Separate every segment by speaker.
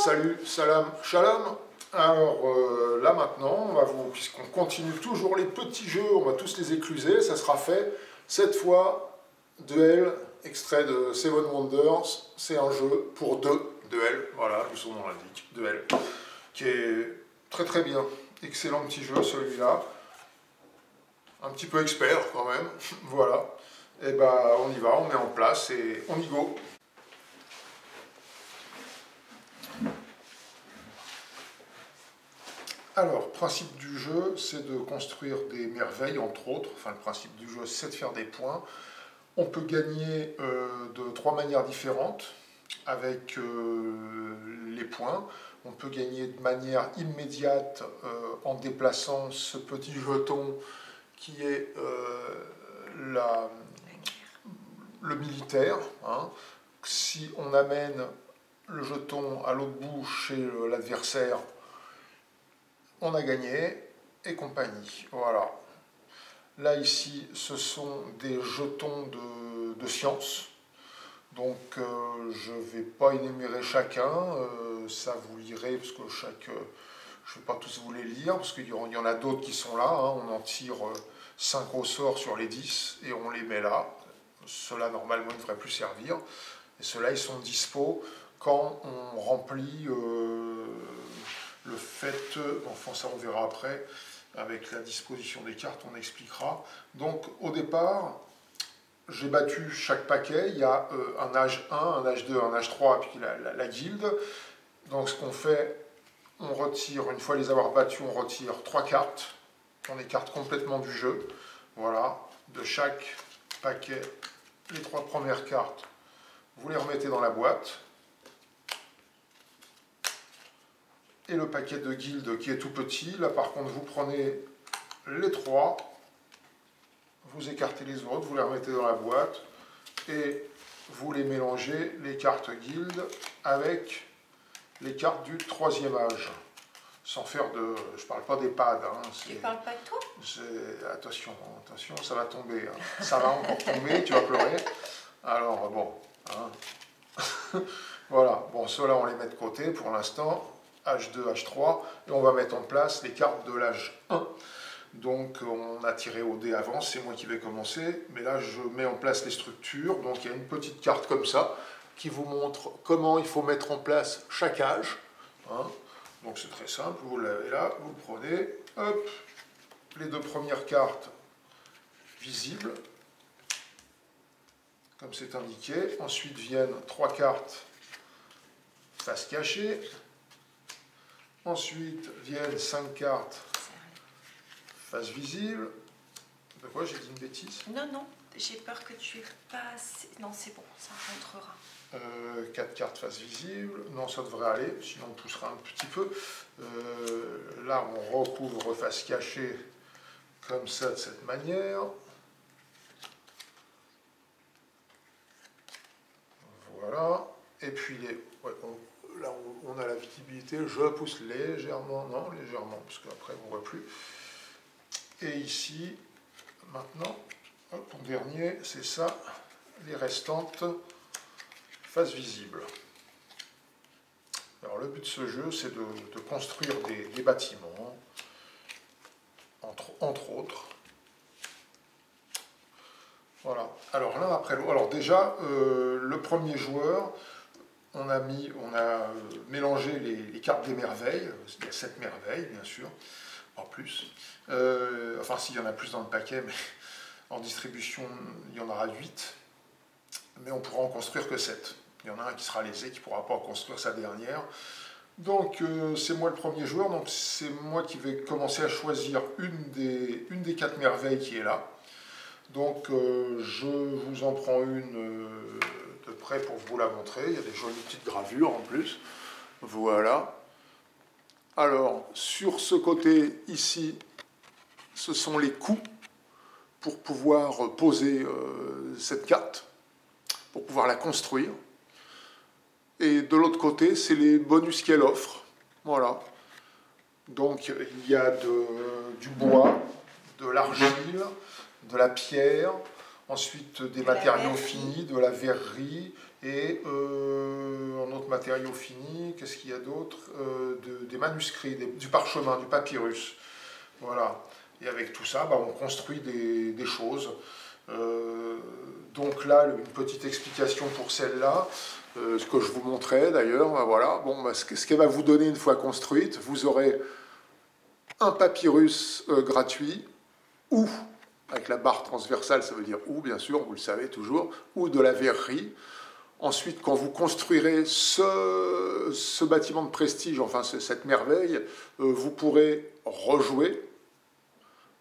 Speaker 1: Salut, salam, shalom. Alors là maintenant, puisqu'on continue toujours les petits jeux, on va tous les écluser, ça sera fait. Cette fois, Duel, extrait de Seven Wonders, c'est un jeu pour deux, Duel, voilà, le son nom l'indique, Duel, qui est très très bien. Excellent petit jeu celui-là, un petit peu expert quand même, voilà. Et ben on y va, on met en place et on y go. Alors, principe du jeu, c'est de construire des merveilles, entre autres. Enfin, le principe du jeu, c'est de faire des points. On peut gagner de trois manières différentes avec les points. On peut gagner de manière immédiate en déplaçant ce petit jeton qui est le militaire. Hein. Si on amène le jeton à l'autre bout chez l'adversaire, on a gagné, et compagnie. Voilà. Là, ici, ce sont des jetons de science. Donc, je ne vais pas énumérer chacun. Ça, vous lirez, parce que je ne vais pas tous vous les lire, parce qu'il y en a d'autres qui sont là. Hein. On en tire 5 au sort sur les 10, et on les met là. Ceux-là, normalement, ne devraient plus servir. Et ceux-là, ils sont dispo quand on remplit... le fait, enfin ça on verra après, avec la disposition des cartes, on expliquera. Donc au départ, j'ai battu chaque paquet, il y a un âge 1, un âge 2, un âge 3, et puis la guilde. Donc ce qu'on fait, on retire, une fois les avoir battus, on retire 3 cartes, on écarte complètement du jeu. Voilà, de chaque paquet, les 3 premières cartes, vous les remettez dans la boîte. Et le paquet de guilde qui est tout petit, là par contre vous prenez les 3, vous écartez les autres, vous les remettez dans la boîte et vous les mélangez, les cartes guilde, avec les cartes du 3e âge. Sans faire de... je parle pas des pads. Hein,
Speaker 2: tu parles pas de toi?
Speaker 1: Attention, attention, ça va tomber. Hein. Ça va encore tomber, tu vas pleurer. Alors bon, hein. Voilà, bon ceux-là on les met de côté pour l'instant. H2, H3, et on va mettre en place les cartes de l'âge 1. Donc on a tiré au dé avant, c'est moi qui vais commencer, mais là je mets en place les structures. Donc il y a une petite carte comme ça, qui vous montre comment il faut mettre en place chaque âge. Hein. Donc c'est très simple, vous l'avez là, vous prenez, hop, les 2 premières cartes visibles, comme c'est indiqué. Ensuite viennent 3 cartes face cachée. Ensuite viennent 5 cartes face visible. De quoi, j'ai dit une bêtise?
Speaker 2: Non, non, j'ai peur que tu aies pas assez... Non, c'est bon, ça rentrera.
Speaker 1: 4 cartes face visible. Non, ça devrait aller, sinon on poussera un petit peu. Là, on recouvre face cachée comme ça, de cette manière. Voilà. Et puis, là, on a la visibilité, je pousse légèrement, non, légèrement, parce qu'après, on ne voit plus. Et ici, maintenant, hop, en dernier, c'est ça, les restantes face visible. Alors, le but de ce jeu, c'est de construire des bâtiments, entre autres. Voilà. Alors, l'un après l'autre. Alors, déjà, le premier joueur... On a mélangé les cartes des merveilles, il y a 7 merveilles bien sûr, en plus. Enfin s'il y en a plus dans le paquet, mais en distribution il y en aura 8, mais on pourra en construire que 7. Il y en a un qui sera lésé, qui ne pourra pas en construire sa dernière. Donc c'est moi le premier joueur, donc c'est moi qui vais commencer à choisir une des 4 merveilles qui est là. Donc je vous en prends une... de près pour vous la montrer, il y a des jolies petites gravures en plus, voilà. Alors, sur ce côté ici, ce sont les coups pour pouvoir poser cette carte, pour pouvoir la construire. Et de l'autre côté, c'est les bonus qu'elle offre, voilà. Donc, il y a du bois, de l'argile, de la pierre. ensuite des
Speaker 2: De la
Speaker 1: matériaux
Speaker 2: verrerie.
Speaker 1: finis, de la verrerie, et un autre matériau fini, qu'est-ce qu'il y a d'autre, des manuscrits, du parchemin, du papyrus. Voilà. Et avec tout ça, bah, on construit des choses. Donc là, une petite explication pour celle-là, ce que je vous montrais d'ailleurs, bah, voilà. Bon, bah, ce qu'elle va vous donner une fois construite, vous aurez un papyrus gratuit, ou, avec la barre transversale, ça veut dire ou, bien sûr, vous le savez toujours, ou de la verrerie. Ensuite, quand vous construirez ce bâtiment de prestige, enfin cette merveille, vous pourrez rejouer,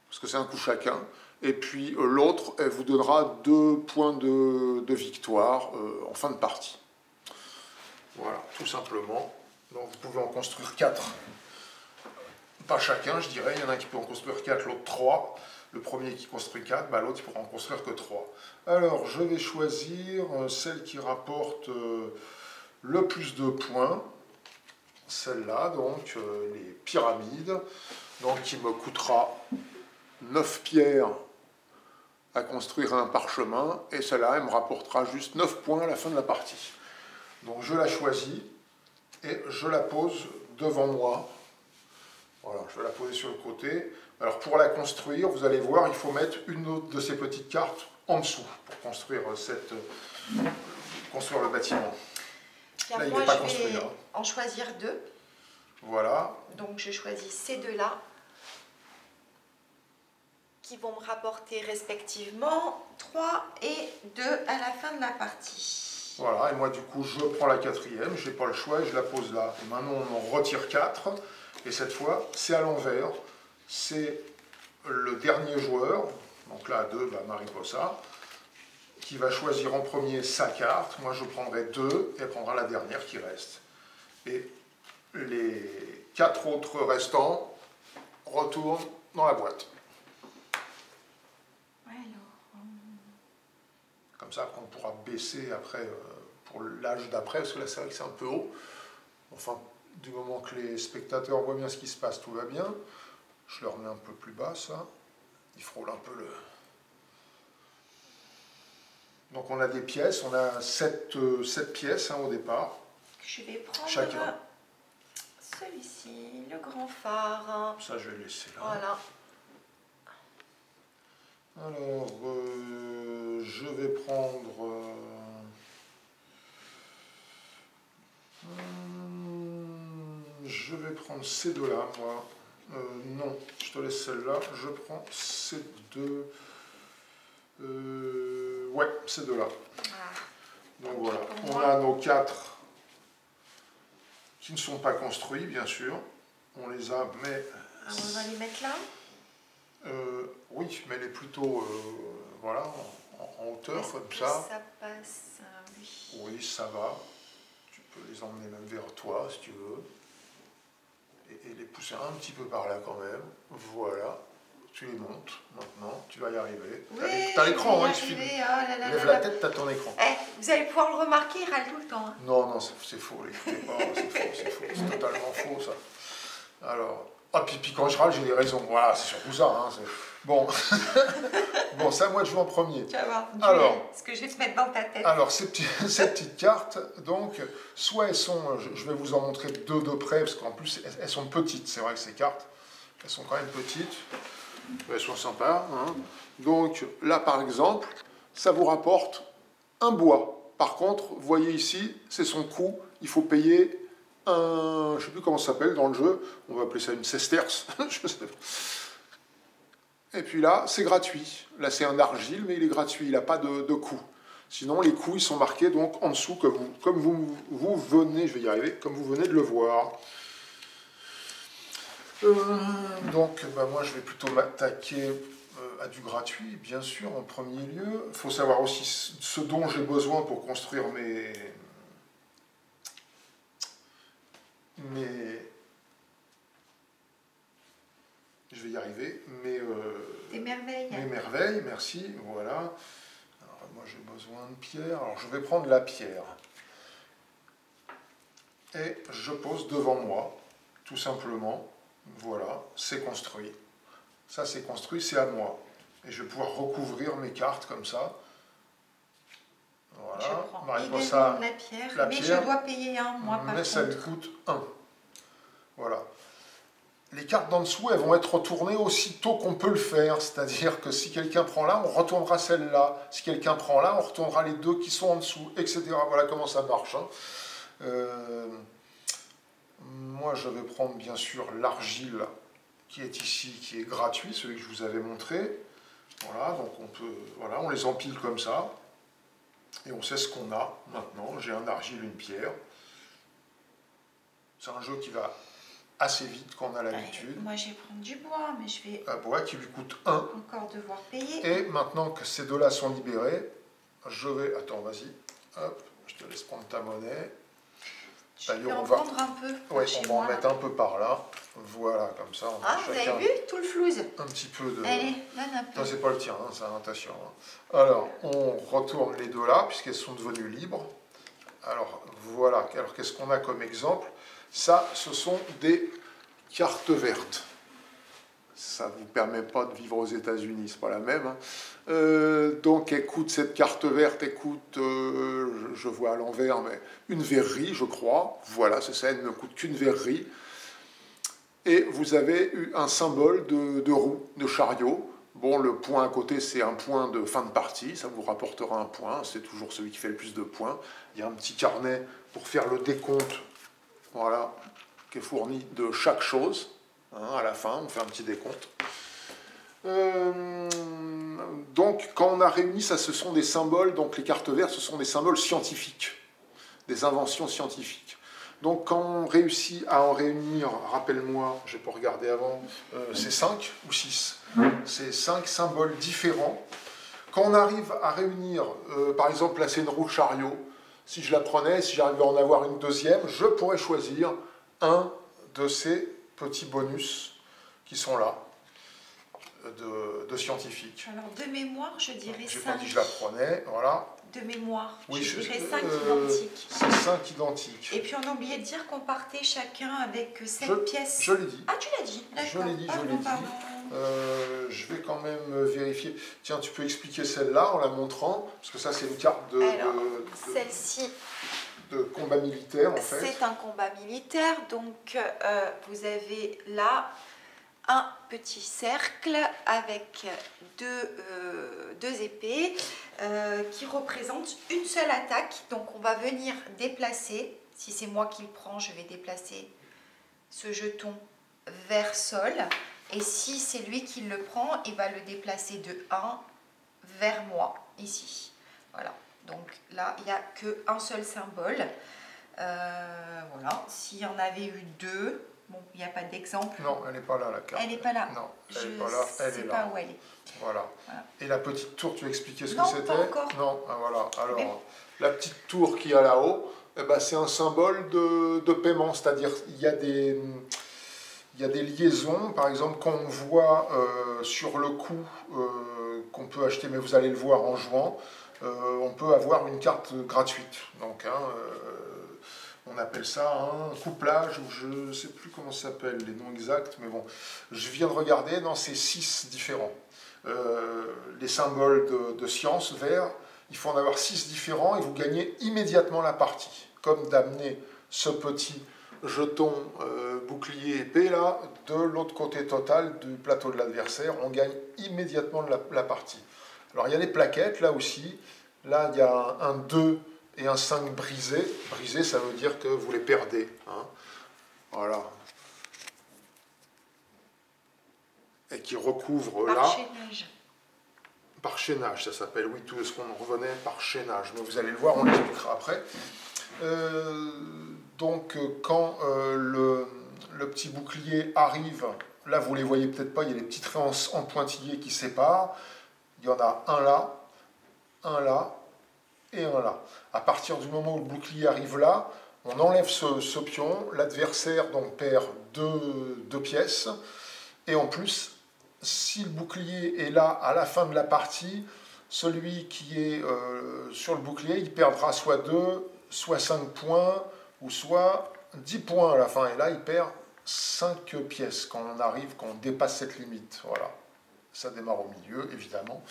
Speaker 1: parce que c'est un coup chacun, et puis l'autre, elle vous donnera 2 points de victoire en fin de partie. Voilà, tout simplement. Donc vous pouvez en construire 4. Pas chacun, je dirais. Il y en a un qui peut en construire 4, l'autre 3. Le premier qui construit 4, bah, l'autre il pourra en construire que 3. Alors, je vais choisir celle qui rapporte le plus de points. Celle-là, donc, les pyramides. Donc, qui me coûtera 9 pierres à construire un parchemin. Et celle-là, elle me rapportera juste 9 points à la fin de la partie. Donc, je la choisis et je la pose devant moi. Voilà, je vais la poser sur le côté. Alors pour la construire, vous allez voir, il faut mettre une autre de ces petites cartes en dessous pour construire, construire le bâtiment.
Speaker 2: Bien,
Speaker 1: Là, il
Speaker 2: moi,
Speaker 1: n'est pas
Speaker 2: je
Speaker 1: construit.
Speaker 2: vais
Speaker 1: Hein.
Speaker 2: en choisir 2.
Speaker 1: Voilà.
Speaker 2: Donc, je choisis ces 2-là qui vont me rapporter respectivement 3 et 2 à la fin de la partie.
Speaker 1: Voilà, et moi du coup, je prends la 4e, je n'ai pas le choix et je la pose là. Et maintenant, on en retire 4. Et cette fois, c'est à l'envers. C'est le dernier joueur, donc là à 2, bah, Mariposa, qui va choisir en premier sa carte. Moi je prendrai 2 et elle prendra la dernière qui reste. Et les 4 autres restants retournent dans la boîte. Comme ça, on pourra baisser après pour l'âge d'après, parce que là c'est vrai que c'est un peu haut. Enfin, du moment que les spectateurs voient bien ce qui se passe, tout va bien. Je le remets un peu plus bas, ça. Il frôle un peu le... Donc on a des pièces, on a 7 pièces hein, au départ.
Speaker 2: Je vais prendre
Speaker 1: chacun.
Speaker 2: Celui-ci, le grand phare.
Speaker 1: Ça, je vais le laisser là.
Speaker 2: Voilà.
Speaker 1: Alors, je vais prendre... je vais prendre ces deux-là, moi. Non, je te laisse celle-là. Je prends ces deux... ouais, ces deux-là.
Speaker 2: Ah.
Speaker 1: Donc voilà, on
Speaker 2: moi.
Speaker 1: a nos 4 qui ne sont pas construits, bien sûr. On les a, mais...
Speaker 2: Alors, on va les mettre là.
Speaker 1: Oui, mais elle est plutôt voilà, en hauteur, comme ça.
Speaker 2: Ça passe, oui.
Speaker 1: Oui, ça va. Tu peux les emmener même vers toi, si tu veux. Et les pousser un petit peu par là, quand même. Voilà. Tu les montes, maintenant. Tu vas y arriver.
Speaker 2: Oui,
Speaker 1: t'as l'écran, hein, il
Speaker 2: suffit.
Speaker 1: suffit.
Speaker 2: Oh là là
Speaker 1: Lève
Speaker 2: là
Speaker 1: la
Speaker 2: là.
Speaker 1: tête, t'as ton écran.
Speaker 2: Vous allez pouvoir le remarquer, il râle tout le temps. Hein.
Speaker 1: Non, non, c'est faux, l'écoutez pas. C'est faux. C'est totalement faux, ça. Alors... Ah, puis quand je râle, j'ai des raisons. Voilà, c'est surtout ça. Hein, bon. Bon, ça, moi, je vais en premier.
Speaker 2: Tu vas voir.
Speaker 1: Alors,
Speaker 2: ce que je vais te mettre dans ta tête.
Speaker 1: Alors, ces petites cartes, donc, soit elles sont, je vais vous en montrer 2 de près, parce qu'en plus, elles sont petites. C'est vrai que ces cartes, elles sont quand même petites. Elles sont sympas. Hein. Donc, là, par exemple, ça vous rapporte un bois. Par contre, vous voyez ici, c'est son coût. Il faut payer un, je ne sais plus comment ça s'appelle dans le jeu, on va appeler ça une sesterce, je sais pas. Et puis là, c'est gratuit. Là, c'est un argile, mais il est gratuit, il n'a pas de coût. Sinon, les coûts, ils sont marqués donc en dessous, comme vous venez, je vais y arriver, comme vous venez de le voir. Donc, bah, moi, je vais plutôt m'attaquer à du gratuit, bien sûr, en premier lieu. Il faut savoir aussi ce dont j'ai besoin pour construire mes je vais y arriver,
Speaker 2: Des merveilles.
Speaker 1: Mes merveilles, merci, voilà. Alors, moi j'ai besoin de pierre, alors je vais prendre la pierre. Et je pose devant moi, tout simplement, voilà, c'est construit. Ça c'est construit, c'est à moi. Et je vais pouvoir recouvrir mes cartes comme ça.
Speaker 2: Je
Speaker 1: Voilà.
Speaker 2: prends
Speaker 1: Mariposa,
Speaker 2: également la pierre,
Speaker 1: la
Speaker 2: mais
Speaker 1: pierre,
Speaker 2: je dois payer un, moi, par
Speaker 1: mais ça
Speaker 2: contre.
Speaker 1: lui coûte 1. Voilà. Les cartes d'en dessous, elles vont être retournées aussitôt qu'on peut le faire. C'est-à-dire que si quelqu'un prend là, on retournera celle-là. Si quelqu'un prend là, on retournera les deux qui sont en dessous, etc. Voilà comment ça marche. Hein. Moi, je vais prendre bien sûr l'argile qui est ici, qui est gratuit, celui que je vous avais montré. Voilà, donc voilà, on les empile comme ça. Et on sait ce qu'on a maintenant. J'ai un argile, une pierre. C'est un jeu qui va assez vite quand on a l'habitude.
Speaker 2: Moi, je vais prendre du bois, mais je vais
Speaker 1: Un bois qui lui coûte 1.
Speaker 2: encore devoir payer.
Speaker 1: Et maintenant que ces deux-là sont libérés, je vais... Attends, vas-y. Hop, je te laisse prendre ta monnaie.
Speaker 2: Je vais en prendre un peu.
Speaker 1: Oui, on va en mettre un peu par là. Voilà, comme ça. On a
Speaker 2: vous
Speaker 1: chacun
Speaker 2: avez vu tout le flouze?
Speaker 1: un petit peu de...
Speaker 2: Allez, donne un peu.
Speaker 1: Non, c'est pas le tien, hein, c'est attention. Hein. Alors, on retourne les deux là, puisqu'elles sont devenues libres. Alors, voilà. Alors, qu'est-ce qu'on a comme exemple? Ça, ce sont des cartes vertes. Ça ne vous permet pas de vivre aux États-Unis, c'est pas la même. Hein. Donc, écoute, cette carte verte, écoute, je vois à l'envers, mais une verrerie, je crois. Voilà, c'est ça, elle ne coûte qu'une verrerie. Et vous avez eu un symbole de roue, de chariot. Bon, le point à côté, c'est un point de fin de partie, ça vous rapportera un point, c'est toujours celui qui fait le plus de points. Il y a un petit carnet pour faire le décompte, voilà, qui est fourni de chaque chose. Hein, à la fin, on fait un petit décompte. Donc, quand on a réuni ça, ce sont des symboles, donc les cartes vertes, ce sont des symboles scientifiques, des inventions scientifiques. Donc, quand on réussit à en réunir, rappelle-moi, je n'ai pas regardé avant, c'est 5 ou 6. C'est 5 symboles différents. Quand on arrive à réunir, par exemple, là, c'est une roue de chariot. Si je la prenais, si j'arrivais à en avoir une deuxième, je pourrais choisir un de ces petits bonus qui sont là, de scientifiques.
Speaker 2: Alors, de mémoire, je dirais 5.
Speaker 1: Je n'ai pas dit que je la prenais, voilà.
Speaker 2: De mémoire,
Speaker 1: Oui,
Speaker 2: je dirais 5 identiques.
Speaker 1: C'est 5 identiques.
Speaker 2: Et puis, on a oublié de dire qu'on partait chacun avec 7 pièces.
Speaker 1: Je l'ai dit.
Speaker 2: Ah, tu l'as dit, d'accord.
Speaker 1: Je l'ai dit, je l'ai dit. Je vais quand même vérifier. Tiens, tu peux expliquer celle-là en la montrant, parce que ça, c'est une carte
Speaker 2: celle-ci,
Speaker 1: de combat militaire, en fait.
Speaker 2: C'est un combat militaire, donc vous avez là un petit cercle avec deux épées qui représentent une seule attaque. Donc on va venir déplacer, si c'est moi qui le prends, je vais déplacer ce jeton vers sol. Et si c'est lui qui le prend, il va le déplacer de 1 vers moi, ici. Voilà. Donc là, il n'y a qu'un seul symbole. Voilà. S'il y en avait eu 2, bon, il n'y a pas d'exemple.
Speaker 1: Non, elle n'est pas là, la carte.
Speaker 2: Elle n'est pas là.
Speaker 1: Non, elle n'est pas là, elle est là.
Speaker 2: Pas où elle est.
Speaker 1: Voilà. Et la petite tour, tu as expliqué ce
Speaker 2: non,
Speaker 1: que c'était?
Speaker 2: Pas encore.
Speaker 1: Non, ah, voilà. Alors, la petite tour qu'il y a là-haut, eh ben, c'est un symbole de paiement, c'est-à-dire il y a des liaisons, par exemple, quand on voit sur le coup qu'on peut acheter, mais vous allez le voir en jouant, on peut avoir une carte gratuite. Donc, on appelle ça un couplage, ou je ne sais plus comment ça s'appelle, les noms exacts, mais bon, je viens de regarder, non, c'est 6 différents. Les symboles de science, vert, il faut en avoir 6 différents et vous gagnez immédiatement la partie. Comme d'amener ce petit jeton bouclier épée là, de l'autre côté total du plateau de l'adversaire, on gagne immédiatement la partie. Alors il y a les plaquettes là aussi, là il y a un 2 et un 5 brisé. Brisé, ça veut dire que vous les perdez. Hein. Voilà. Et qui recouvre là.
Speaker 2: Par chaînage.
Speaker 1: Par chaînage, ça s'appelle. Oui, tout ce qu'on revenait par chaînage. Mais vous allez le voir, on l'expliquera après. Donc, quand le petit bouclier arrive, là, vous ne les voyez peut-être pas, il y a les petits traits en pointillés qui séparent. Il y en a un là, et un là. À partir du moment où le bouclier arrive là, on enlève ce pion, l'adversaire donc perd deux pièces, et en plus, si le bouclier est là à la fin de la partie, celui qui est sur le bouclier, il perdra soit 2, soit 5 points, ou soit 10 points à la fin, et là il perd 5 pièces quand on dépasse cette limite. Voilà. ça démarre au milieu, évidemment.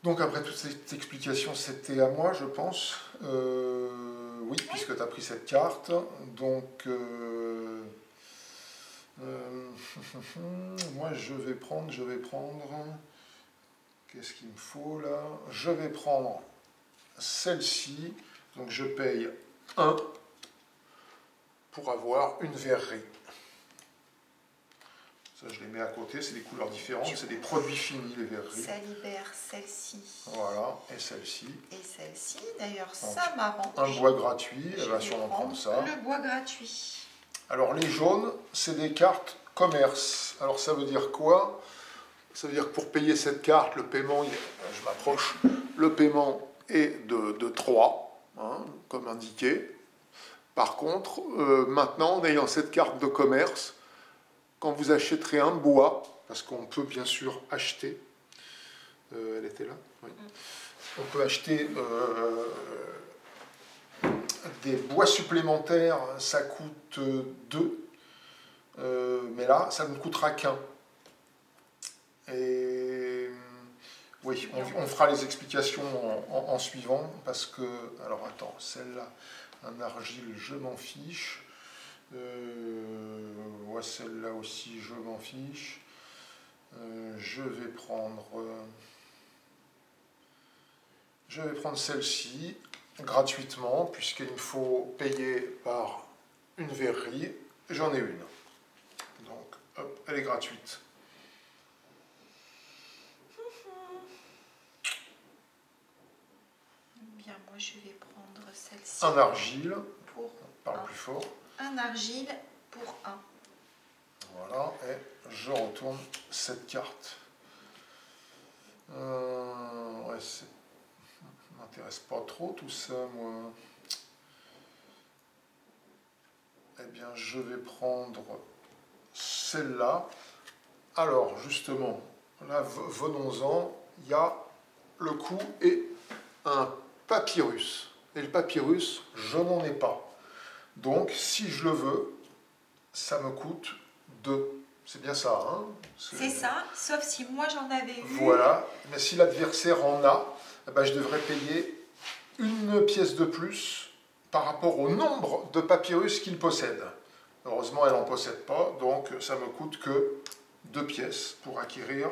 Speaker 1: Donc après toute cette explication, c'était à moi, je pense. Oui, puisque tu as pris cette carte. Donc, moi, je vais prendre... Qu'est-ce qu'il me faut, là? Je vais prendre celle-ci. Donc, je paye 1 pour avoir une verrerie. Ça, je les mets à côté, c'est des couleurs différentes, c'est des produits finis, les verreries.
Speaker 2: Ça libère celle-ci.
Speaker 1: Voilà, et celle-ci.
Speaker 2: Et celle-ci, d'ailleurs, ça m'arrange.
Speaker 1: Un bois gratuit, elle va sûrement prendre ça.
Speaker 2: Le bois gratuit.
Speaker 1: Alors, les jaunes, c'est des cartes commerce. Alors, ça veut dire quoi? Ça veut dire que pour payer cette carte, le paiement, je m'approche, le paiement est de 3, hein, comme indiqué. Par contre, maintenant, en ayant cette carte de commerce, quand vous achèterez un bois, parce qu'on peut bien sûr acheter, elle était là, oui. On peut acheter des bois supplémentaires, ça coûte 2, mais là, ça ne coûtera qu'un. Et oui, on fera les explications en suivant, parce que, alors attends, celle-là, un argile, je m'en fiche. Ouais, celle-là aussi, je m'en fiche. Je vais prendre celle-ci gratuitement, puisqu'il me faut payer par une verrerie. J'en ai une. Donc, hop, elle est gratuite.
Speaker 2: Bien, moi, je vais prendre celle-ci.
Speaker 1: Un argile.
Speaker 2: Pour
Speaker 1: parle plus fort.
Speaker 2: Un argile pour 1.
Speaker 1: Voilà, et je retourne cette carte. Ouais, ça m'intéresse pas trop tout ça, moi. Eh bien, je vais prendre celle-là. Alors, justement, là, venons-en. Il y a le coup et un papyrus. Et le papyrus, je n'en ai pas. Donc, si je le veux, ça me coûte 2. C'est bien ça, hein?
Speaker 2: C'est ça, sauf si moi j'en avais eu.
Speaker 1: Voilà, mais si l'adversaire en a, eh ben, je devrais payer une pièce de plus par rapport au nombre de papyrus qu'il possède. Heureusement, elle n'en possède pas, donc ça me coûte que 2 pièces pour acquérir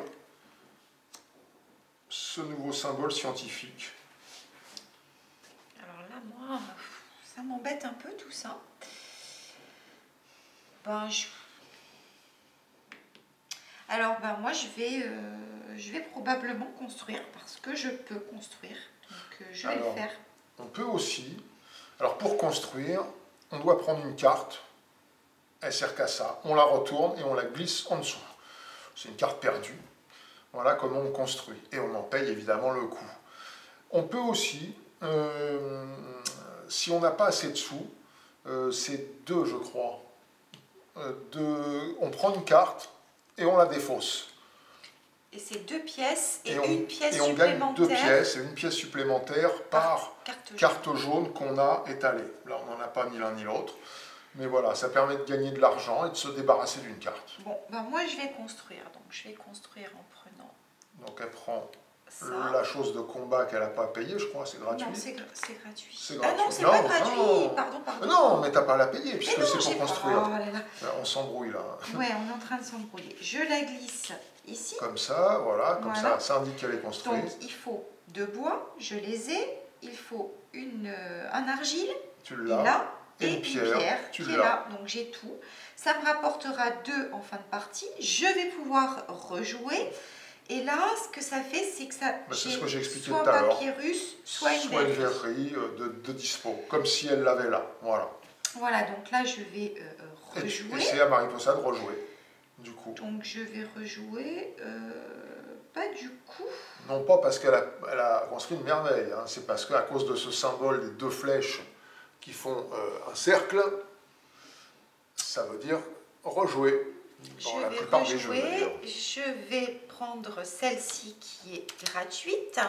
Speaker 1: ce nouveau symbole scientifique.
Speaker 2: Alors là, moi, ça m'embête un peu tout ça. Ben, Alors, ben, moi, je vais probablement construire parce que je peux construire. Donc, je vais le faire.
Speaker 1: On peut aussi. Alors, pour construire, on doit prendre une carte. Elle sert qu'à ça. On la retourne et on la glisse en dessous. C'est une carte perdue. Voilà comment on construit. Et on en paye évidemment le coût. On peut aussi, si on n'a pas assez de sous, c'est 2, je crois. On prend une carte et on la défausse.
Speaker 2: Et c'est 2 pièces et
Speaker 1: une
Speaker 2: pièce
Speaker 1: supplémentaire. Et on gagne 2 pièces et une pièce supplémentaire par carte jaune qu'on a étalée. Là, on n'en a pas ni l'un ni l'autre. Mais voilà, ça permet de gagner de l'argent et de se débarrasser d'une carte.
Speaker 2: Bon, ben moi je vais construire. Donc je vais construire en prenant.
Speaker 1: Donc elle prend
Speaker 2: ça.
Speaker 1: La chose de combat qu'elle n'a pas payée, je crois, c'est gratuit.
Speaker 2: Non, c'est gratuit.
Speaker 1: C'est
Speaker 2: gratuit. Ah non, c'est pas gratuit. Non. Pardon.
Speaker 1: Non, mais t'as pas à la payer puisque c'est pour construire.
Speaker 2: Oh là là.
Speaker 1: On s'embrouille là.
Speaker 2: Ouais, on est en train de s'embrouiller. Je la glisse ici.
Speaker 1: Comme ça, voilà, comme ça, ça indique qu'elle est construite.
Speaker 2: Donc il faut 2 bois, je les ai. Il faut un argile.
Speaker 1: Tu l'as.
Speaker 2: Et une pierre qui est là. Donc j'ai tout. Ça me rapportera 2 en fin de partie. Je vais pouvoir rejouer. Et là, ce que ça fait, c'est que ça
Speaker 1: c'est ce que j'ai expliqué
Speaker 2: soit
Speaker 1: tout à l'heure.
Speaker 2: Papyrus, soit une
Speaker 1: verrerie de dispo, comme si elle l'avait là. Voilà.
Speaker 2: Voilà, donc là, je vais rejouer.
Speaker 1: Et c'est à Mariposa de rejouer, du coup.
Speaker 2: Donc je vais rejouer, pas du coup.
Speaker 1: Non, pas parce qu'elle a construit une merveille, hein. C'est parce qu'à cause de ce symbole des 2 flèches qui font un cercle, ça veut dire rejouer. Dans la plupart des jeux,
Speaker 2: je vais prendre celle-ci qui est gratuite,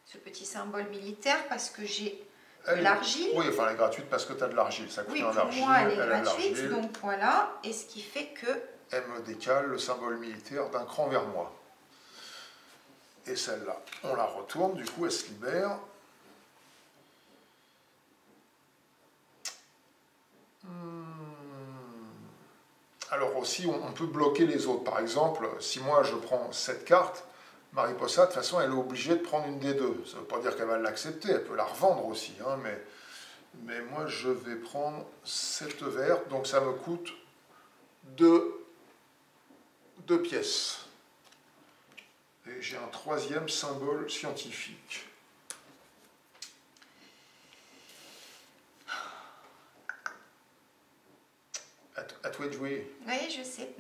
Speaker 2: ce petit symbole militaire, parce que j'ai de l'argile.
Speaker 1: Oui, elle est gratuite parce que tu as de l'argile, ça coûte un argile.
Speaker 2: Moi, elle est gratuite, donc voilà, et ce qui fait que
Speaker 1: elle me décale le symbole militaire d'un cran vers moi. Et celle-là, on la retourne, du coup elle se libère. Alors aussi, on peut bloquer les autres. Par exemple, si moi je prends cette carte, Mariposa, de toute façon, elle est obligée de prendre une des deux. Ça ne veut pas dire qu'elle va l'accepter, elle peut la revendre aussi. Hein, mais moi, je vais prendre cette verte, donc ça me coûte deux pièces. Et j'ai un troisième symbole scientifique. À toi de jouer.
Speaker 2: Oui, je sais.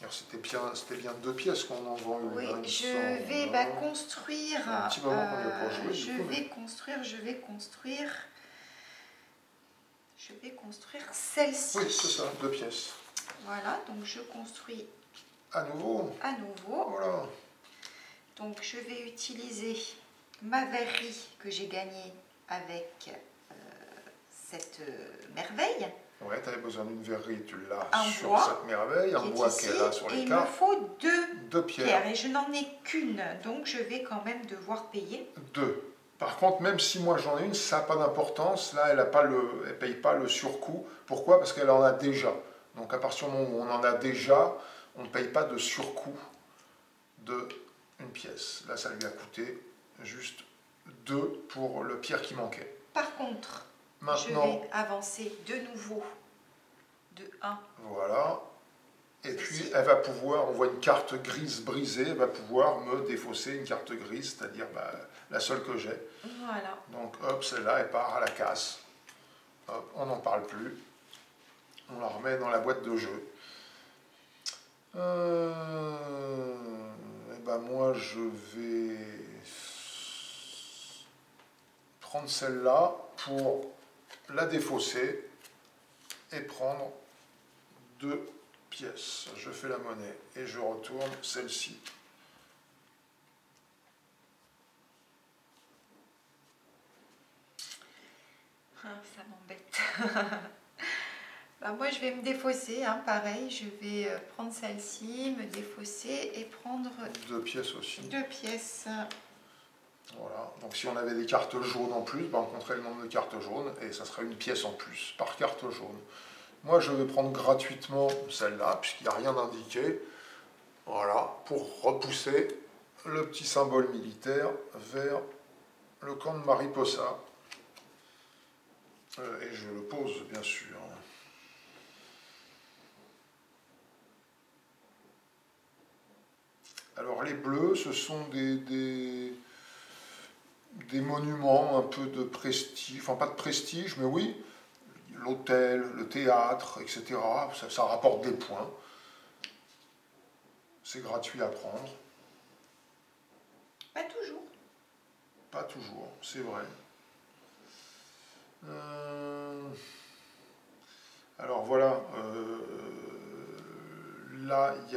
Speaker 1: C'était bien deux pièces qu'on en vend une.
Speaker 2: Oui,
Speaker 1: hein,
Speaker 2: je vais construire.
Speaker 1: Un petit moment qu'on n'y a pas joué.
Speaker 2: Je vais construire celle-ci.
Speaker 1: Oui, c'est ça, deux pièces.
Speaker 2: Voilà, donc je construis
Speaker 1: à nouveau.
Speaker 2: Voilà. Donc je vais utiliser ma verrerie que j'ai gagnée avec cette merveille.
Speaker 1: Ouais, tu avais besoin d'une verrerie, tu l'as sur
Speaker 2: bois,
Speaker 1: cette merveille, un bois qu'elle a sur les cartes.
Speaker 2: Il me faut deux
Speaker 1: pierres.
Speaker 2: Et je n'en ai qu'une, donc je vais quand même devoir payer.
Speaker 1: Deux. Par contre, même si moi j'en ai une, ça n'a pas d'importance. Là, elle ne paye pas le surcoût. Pourquoi? Parce qu'elle en a déjà. Donc à partir du moment où on en a déjà, on ne paye pas de surcoût de une pièce. Là, ça lui a coûté juste 2 pour le pierre qui manquait.
Speaker 2: Par contre,
Speaker 1: maintenant,
Speaker 2: je vais avancer de nouveau de 1.
Speaker 1: Voilà. Et puis, elle va pouvoir, on voit une carte grise brisée, elle va pouvoir me défausser une carte grise, c'est-à-dire la seule que j'ai.
Speaker 2: Voilà.
Speaker 1: Donc, hop, celle-là, elle part à la casse. Hop, on n'en parle plus. On la remet dans la boîte de jeu. Et ben moi, je vais prendre celle-là pour la défausser et prendre 2 pièces. Je fais la monnaie et je retourne celle-ci.
Speaker 2: Ah, ça m'embête. Bah, moi, je vais me défausser, hein, pareil. Je vais prendre celle-ci, me défausser et prendre
Speaker 1: 2 pièces aussi.
Speaker 2: 2 pièces.
Speaker 1: Voilà. Donc si on avait des cartes jaunes en plus, ben, on compterait le nombre de cartes jaunes et ça serait une pièce en plus par carte jaune. Moi, je vais prendre gratuitement celle-là, puisqu'il n'y a rien indiqué. Voilà, pour repousser le petit symbole militaire vers le camp de Mariposa. Et je le pose, bien sûr. Alors, les bleus, ce sont des monuments un peu de prestige, enfin pas de prestige, mais oui, l'hôtel, le théâtre, etc. Ça rapporte des points. C'est gratuit à prendre.
Speaker 2: Pas toujours.
Speaker 1: Pas toujours, c'est vrai. Alors voilà, là il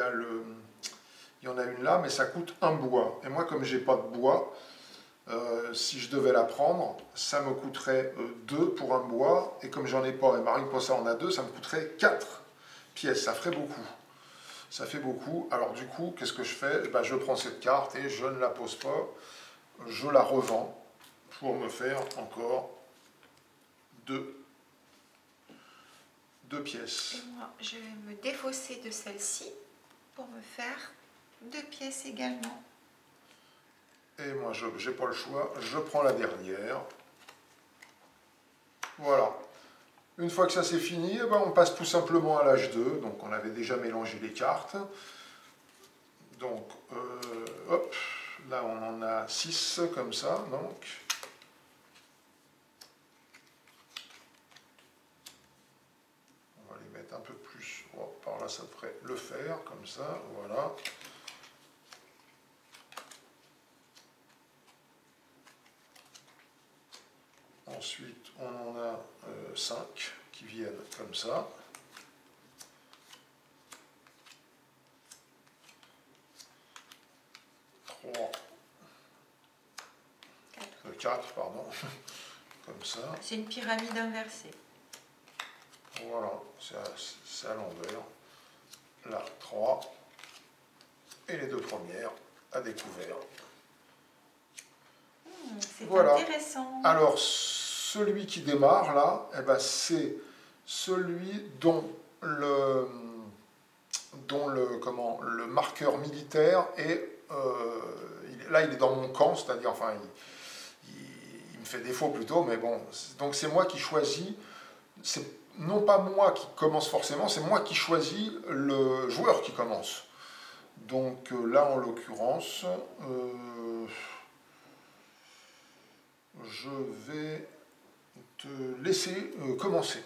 Speaker 1: y en a une là, mais ça coûte un bois. Et moi, comme j'ai pas de bois, si je devais la prendre, ça me coûterait 2 pour un bois, et comme j'en ai pas, et Mariposa en a 2, ça me coûterait 4 pièces, ça ferait beaucoup. Ça fait beaucoup, alors du coup, qu'est-ce que je fais? Ben, je prends cette carte et je ne la pose pas, je la revends pour me faire encore 2 pièces.
Speaker 2: Et moi, je vais me défausser de celle-ci pour me faire 2 pièces également.
Speaker 1: Et moi, je n'ai pas le choix, je prends la dernière. Voilà. Une fois que ça c'est fini, eh ben, on passe tout simplement à l'âge 2. Donc on avait déjà mélangé les cartes. Donc, hop, là on en a 6 comme ça. Donc, on va les mettre un peu plus. Oh, par là, ça devrait le faire, comme ça. Voilà. Ensuite, on en a 5 qui viennent comme ça. 4, pardon, comme ça.
Speaker 2: C'est une pyramide inversée.
Speaker 1: Voilà, c'est à l'envers. Là, 3. Et les deux premières à découvert.
Speaker 2: C'est
Speaker 1: voilà.
Speaker 2: Intéressant.
Speaker 1: Alors, celui qui démarre là, eh ben, c'est celui dont le marqueur militaire est là, il est dans mon camp, c'est-à-dire, enfin, il me fait défaut plutôt, mais bon, donc c'est moi qui choisis, c'est non pas moi qui commence forcément, c'est moi qui choisis le joueur qui commence. Donc là, en l'occurrence, je vais te laisser commencer.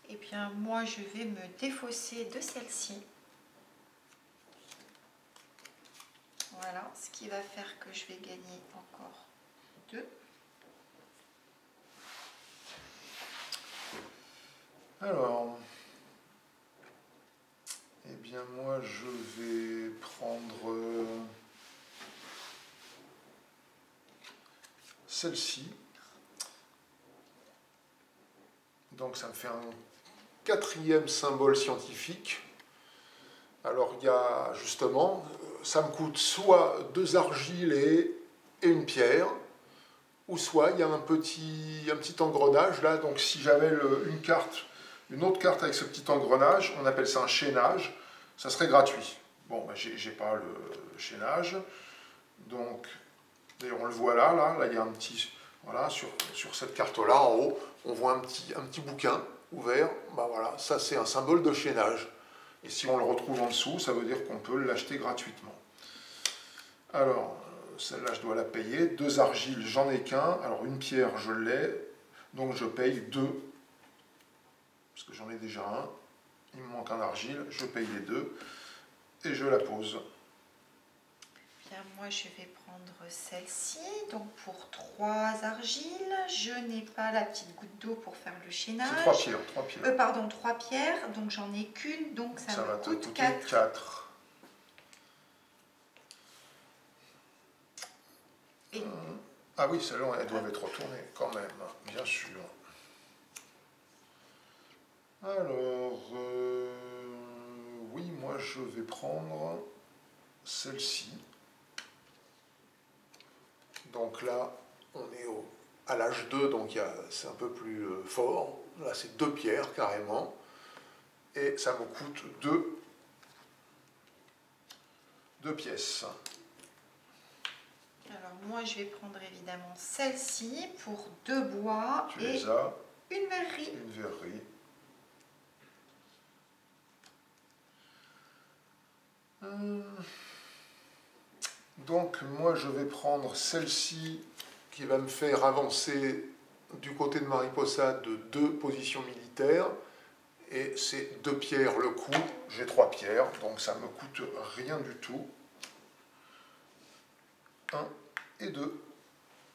Speaker 2: Eh bien, moi, je vais me défausser de celle-ci. Voilà, ce qui va faire que je vais gagner encore 2.
Speaker 1: Alors, eh bien, moi, je vais prendre celle-ci. Donc, ça me fait un 4e symbole scientifique. Alors, il y a justement, ça me coûte soit 2 argiles et une pierre, ou soit il y a un petit engrenage là. Donc, si j'avais une autre carte avec ce petit engrenage, on appelle ça un chaînage, ça serait gratuit. Bon, ben, j'ai pas le chaînage, donc, d'ailleurs, on le voit là, il y a un petit, voilà, sur cette carte-là, en haut, on voit un petit bouquin ouvert, ben voilà, ça c'est un symbole de chaînage. Et si on le retrouve en dessous, ça veut dire qu'on peut l'acheter gratuitement. Alors, celle-là, je dois la payer. 2 argiles, j'en ai qu'un. Alors, une pierre, je l'ai. Donc, je paye 2. Parce que j'en ai déjà un. Il me manque un argile. Je paye les 2. Et je la pose.
Speaker 2: Bien, moi, je vais prendre celle-ci. Donc, pour 3 argiles, je n'ai pas la petite goutte d'eau pour faire le chaînage.
Speaker 1: C'est 3 pierres. 3 pierres.
Speaker 2: Pardon, 3 pierres. Donc, j'en ai qu'une. Donc, ça
Speaker 1: va
Speaker 2: me
Speaker 1: te
Speaker 2: coûte
Speaker 1: coûter
Speaker 2: 4.
Speaker 1: 4. Ah oui, celles-là, elles doivent être retournées quand même, bien sûr. Alors, oui, moi je vais prendre celle-ci. Donc là, on est à l'âge 2, donc c'est un peu plus fort. Là, c'est 2 pierres carrément. Et ça me coûte 2 pièces.
Speaker 2: Alors, moi, je vais prendre évidemment celle-ci pour 2 bois
Speaker 1: Tu les as.
Speaker 2: Une verrerie.
Speaker 1: Une verrerie. Donc moi je vais prendre celle-ci qui va me faire avancer du côté de Mariposa de 2 positions militaires. Et c'est 2 pierres le coup. J'ai 3 pierres, donc ça me coûte rien du tout. 1 et 2.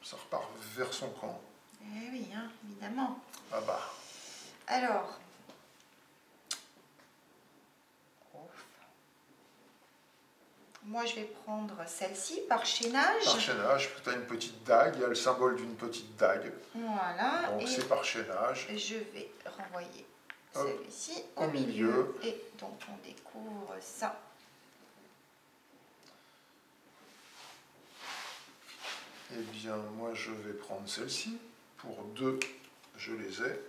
Speaker 1: Ça repart vers son camp.
Speaker 2: Eh oui, hein, évidemment.
Speaker 1: Ah bah.
Speaker 2: Alors, moi je vais prendre celle-ci par chaînage.
Speaker 1: Par chaînage, tu as une petite dague, il y a le symbole d'une petite dague.
Speaker 2: Voilà.
Speaker 1: Donc c'est par chaînage.
Speaker 2: Je vais renvoyer
Speaker 1: Hop,
Speaker 2: celui-ci
Speaker 1: au milieu.
Speaker 2: Et donc on découvre ça.
Speaker 1: Eh bien, moi je vais prendre celle-ci. Pour 2, je les ai.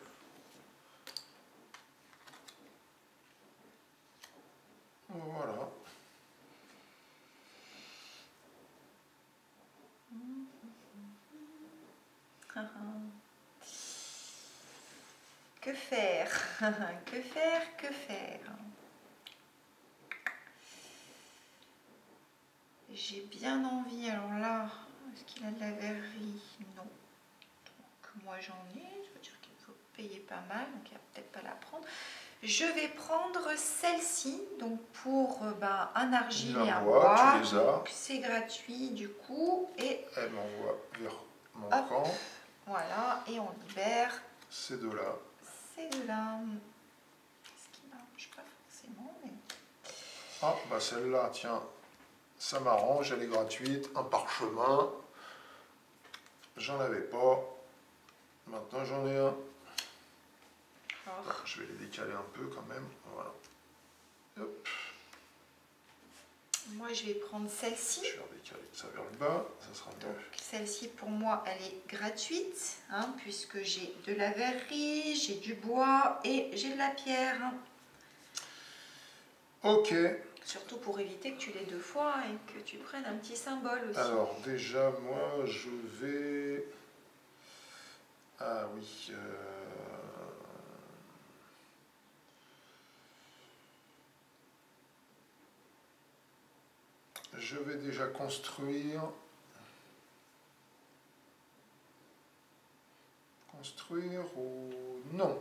Speaker 1: Voilà.
Speaker 2: Que faire? Que faire? Que faire? J'ai bien envie. Alors là, est-ce qu'il a de la verrerie? Non. Donc moi j'en ai. Ça veut dire qu'il faut payer pas mal. Donc il va peut-être pas la prendre. Je vais prendre celle-ci. Donc pour un argile et un bois.
Speaker 1: Tu les as.
Speaker 2: C'est gratuit du coup. Et
Speaker 1: elle m'envoie vers mon camp.
Speaker 2: Voilà. Et on libère
Speaker 1: ces 2-là.
Speaker 2: ces 2-là. Ce qui marche pas forcément. Mais...
Speaker 1: Ah, bah celle-là, tiens, ça m'arrange, elle est gratuite, un parchemin. J'en avais pas. Maintenant, j'en ai un.
Speaker 2: Alors,
Speaker 1: Je vais les décaler un peu quand même. Voilà. Hop.
Speaker 2: moi, je vais prendre celle-ci.
Speaker 1: Je vais redécaler ça vers le bas, ça sera mieux.
Speaker 2: Donc, celle-ci, pour moi, elle est gratuite, hein, puisque j'ai de la verrerie, j'ai du bois et j'ai de la pierre.
Speaker 1: Ok.
Speaker 2: Surtout pour éviter que tu l'aies deux fois et que tu prennes un petit symbole aussi.
Speaker 1: Alors, déjà, moi, je vais... Ah oui. Je vais déjà construire... Construire ou... Non.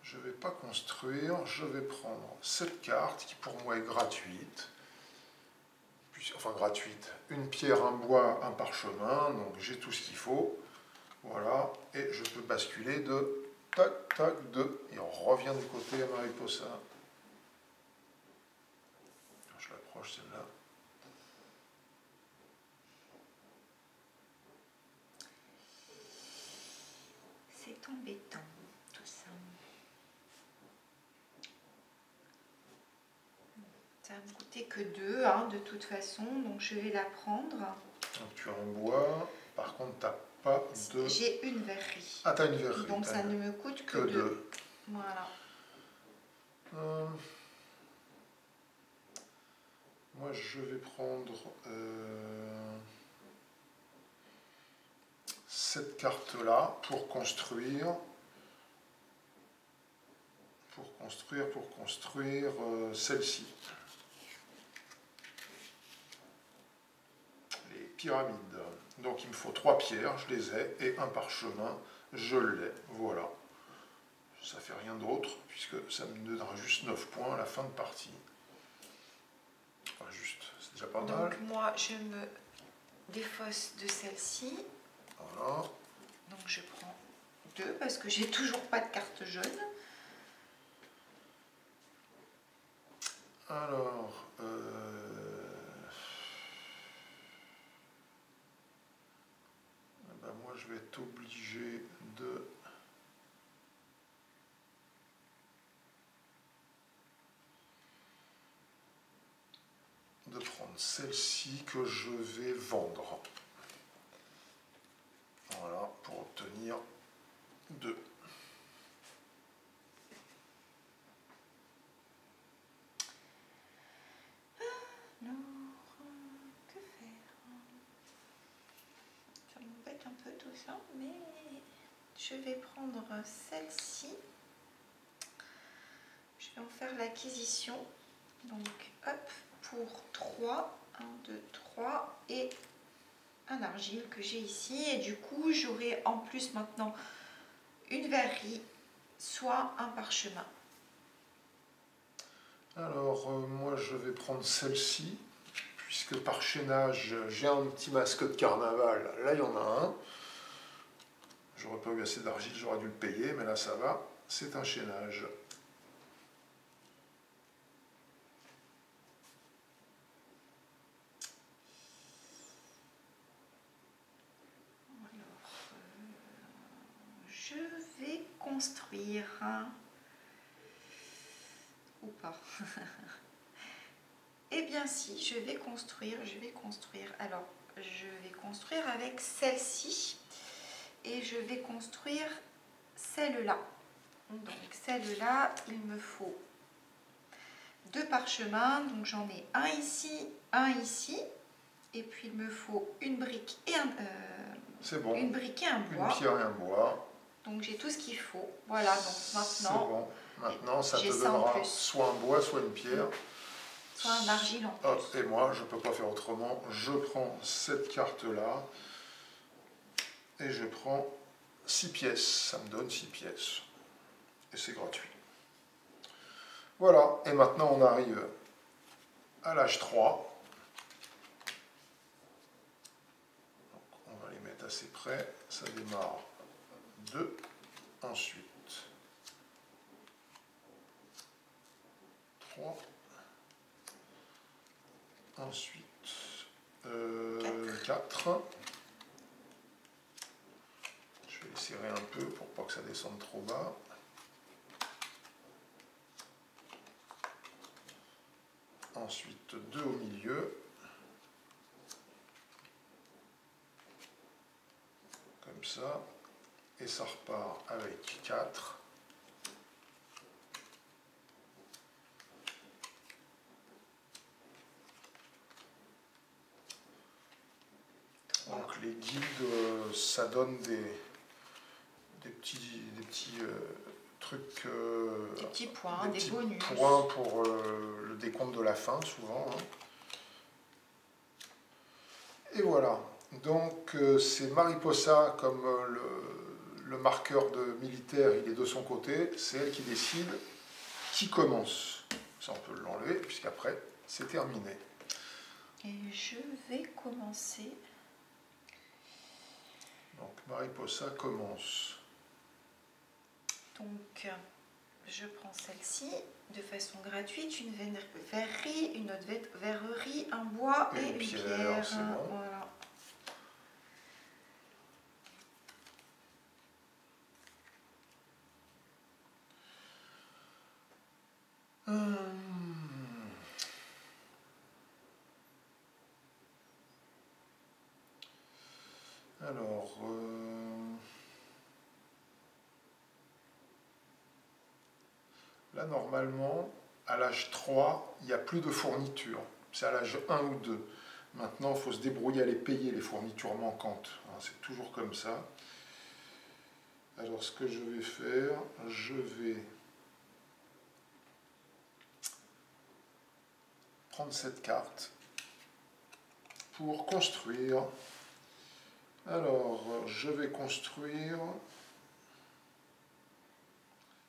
Speaker 1: Je ne vais pas construire. Je vais prendre cette carte qui pour moi est gratuite. Enfin gratuite. Une pierre, un bois, un parchemin. Donc j'ai tout ce qu'il faut. Voilà. Et je peux basculer de... Tac, tac, de... Et on revient du côté à Mariposa. Je l'approche celle-là.
Speaker 2: C'est embêtant, tout ça. Ça va me coûter que 2, hein, de toute façon, donc je vais la prendre.
Speaker 1: Donc tu as un bois, par contre tu n'as pas de...
Speaker 2: J'ai une verrerie.
Speaker 1: Ah, tu as une verrerie.
Speaker 2: Donc ça ne me coûte que 2. Voilà.
Speaker 1: Moi je vais prendre cette carte-là pour construire. Pour construire celle-ci. Les pyramides. Donc il me faut 3 pierres, je les ai, et un parchemin, je l'ai. Voilà. Ça fait rien d'autre, puisque ça me donnera juste 9 points à la fin de partie. Enfin, juste, c'est déjà pas mal.
Speaker 2: Donc moi je me défausse de celle-ci.
Speaker 1: Voilà.
Speaker 2: Donc je prends 2 parce que j'ai toujours pas de carte jaune.
Speaker 1: Alors, ben moi je vais être obligé de prendre celle-ci que je vais vendre. Voilà, pour obtenir 2.
Speaker 2: Alors, que faire? Ça m'embête un peu tout ça, mais je vais prendre celle-ci. Je vais en faire l'acquisition. Donc, hop, pour 3. 1, 2, 3 et un argile que j'ai ici. Et du coup, j'aurai en plus maintenant une verrerie, soit un parchemin.
Speaker 1: Alors, moi je vais prendre celle-ci, puisque par chaînage, j'ai un petit masque de carnaval. Là, il y en a un. J'aurais pas eu assez d'argile, j'aurais dû le payer, mais là ça va. C'est un chaînage.
Speaker 2: Je vais construire. Ou pas. Eh bien si, je vais construire. Alors, je vais construire avec celle-ci. Et je vais construire celle-là. Donc celle-là, il me faut 2 parchemins. Donc j'en ai un ici. Et puis il me faut une brique et un...
Speaker 1: C'est bon.
Speaker 2: Une brique et un bois.
Speaker 1: Une pierre et un bois.
Speaker 2: Donc j'ai tout ce qu'il faut. Voilà, donc maintenant...
Speaker 1: C'est bon. Maintenant, ça te
Speaker 2: ça
Speaker 1: donnera soit un bois, soit une pierre.
Speaker 2: Soit un argile en plus.
Speaker 1: Hop, et moi, je ne peux pas faire autrement. Je prends cette carte-là. Et je prends 6 pièces. Ça me donne 6 pièces. Et c'est gratuit. Voilà. Et maintenant, on arrive à l'âge 3. On va les mettre assez près, ça démarre 2, ensuite Ensuite, 4. Je vais les serrer un peu pour pas que ça descende trop bas. Ensuite, 2 au milieu. Comme ça. Et ça repart avec 4. Donc les guildes, ça donne des petits trucs...
Speaker 2: des petits points, des bonus.
Speaker 1: Points pour le décompte de la fin, souvent. Hein. Et voilà. Donc c'est Mariposa, comme le marqueur de militaire, il est de son côté. C'est elle qui décide qui commence. Ça, on peut l'enlever, puisqu'après, c'est terminé.
Speaker 2: Et je vais commencer.
Speaker 1: Donc Mariposa commence.
Speaker 2: Donc, je prends celle-ci de façon gratuite, une verrerie, une autre verrerie, un bois et une pierre.
Speaker 1: C'est bon.
Speaker 2: Voilà.
Speaker 1: Alors, là, normalement, à l'âge 3, il n'y a plus de fournitures. C'est à l'âge 1 ou 2. Maintenant, il faut se débrouiller à les payer, les fournitures manquantes. C'est toujours comme ça. Alors, ce que je vais faire, je vais prendre cette carte pour construire. Alors, je vais construire